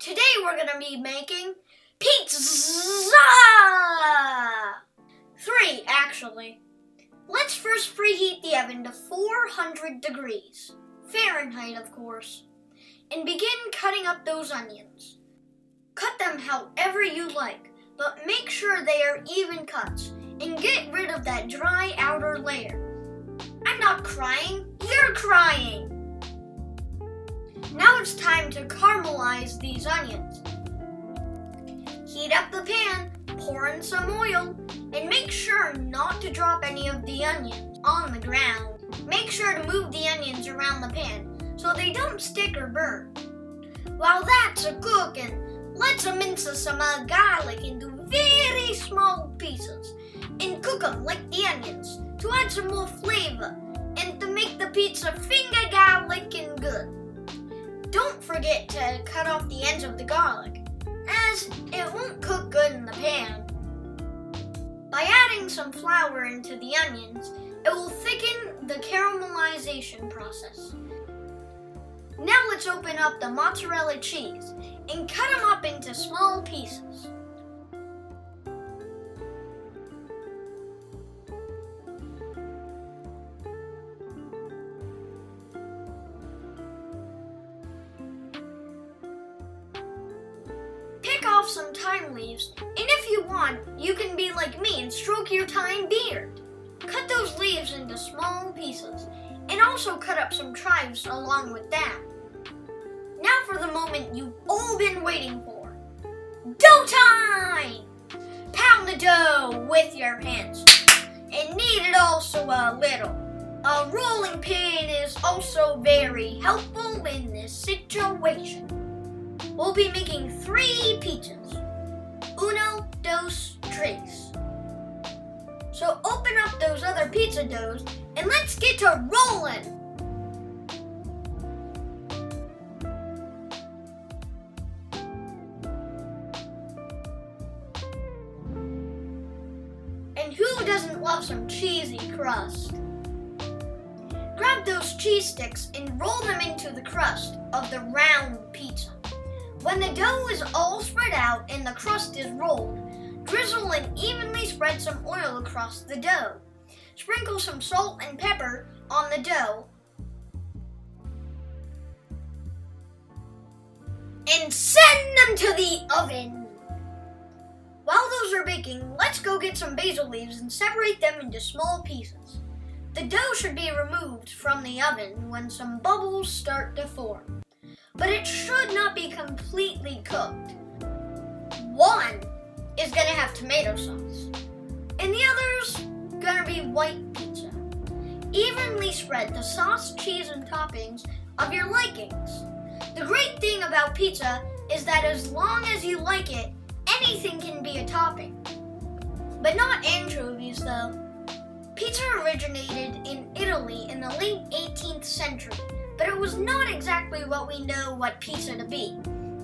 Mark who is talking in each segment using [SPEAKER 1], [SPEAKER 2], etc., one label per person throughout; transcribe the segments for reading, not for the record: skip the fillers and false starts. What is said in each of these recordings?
[SPEAKER 1] Today we're going to be making pizza! 3, actually. Let's first preheat the oven to 400 degrees, Fahrenheit of course, and begin cutting up those onions. Cut them however you like, but make sure they are even cuts and get rid of that dry outer layer. I'm not crying, you're crying! Now it's time to caramelize these onions. Heat up the pan, pour in some oil, and make sure not to drop any of the onions on the ground. Make sure to move the onions around the pan so they don't stick or burn. While that's a-cooking, let's mince some garlic into very small pieces and cook them like the onions to add some more flavor and to make the pizza finger garlic and good. Don't forget to cut off the ends of the garlic, as it won't cook good in the pan. By adding some flour into the onions, it will thicken the caramelization process. Now let's open up the mozzarella cheese and cut them up into small pieces. Pick off some thyme leaves, and if you want, you can be like me and stroke your thyme beard. Cut those leaves into small pieces, and also cut up some chives along with that. Now for the moment you've all been waiting for. Dough time! Pound the dough with your hands, and knead it also a little. A rolling pin is also very helpful in this situation. We'll be making 3 pizzas. 1, 2, 3. So open up those other pizza doughs and let's get to rolling. And who doesn't love some cheesy crust? Grab those cheese sticks and roll them into the crust of the round pizza. When the dough is all spread out and the crust is rolled, drizzle and evenly spread some oil across the dough. Sprinkle some salt and pepper on the dough and send them to the oven. While those are baking, let's go get some basil leaves and separate them into small pieces. The dough should be removed from the oven when some bubbles start to form, but it should not be completely cooked. One is going to have tomato sauce, and the other's going to be white pizza. Evenly spread the sauce, cheese, and toppings of your likings. The great thing about pizza is that as long as you like it, anything can be a topping. But not anchovies though. Pizza originated in Italy in the late 18th century, but it was not exactly what we know what pizza to be.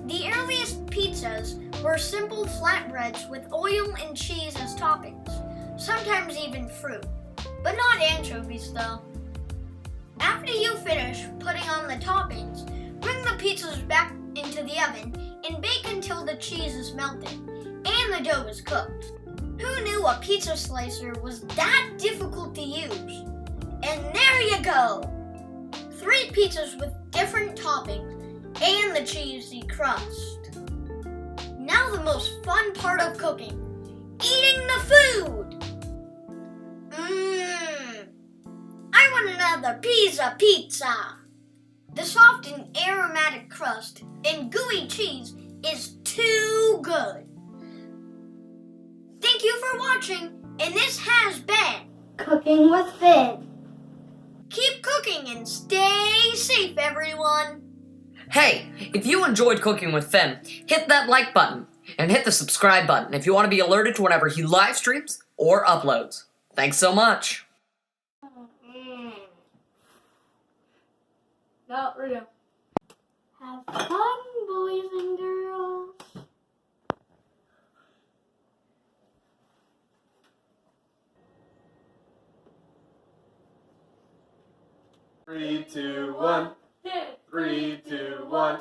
[SPEAKER 1] The earliest pizzas were simple flatbreads with oil and cheese as toppings, sometimes even fruit, but not anchovies though. After you finish putting on the toppings, bring the pizzas back into the oven and bake until the cheese is melted and the dough is cooked. Who knew a pizza slicer was that difficult to use? And there you go! 3 pizzas with different toppings and the cheesy crust. Now the most fun part of cooking, eating the food! I want another pizza! The soft and aromatic crust and gooey cheese is too good. Thank you for watching, and this has been Cooking with Finn. Keep cooking and stay safe, everyone.
[SPEAKER 2] Hey, if you enjoyed Cooking with Finn, hit that like button and hit the subscribe button if you want to be alerted to whenever he live streams or uploads. Thanks so much.
[SPEAKER 1] Not real. Have fun, boys and girls.
[SPEAKER 3] 3, 2, 1. 3, 2, 1.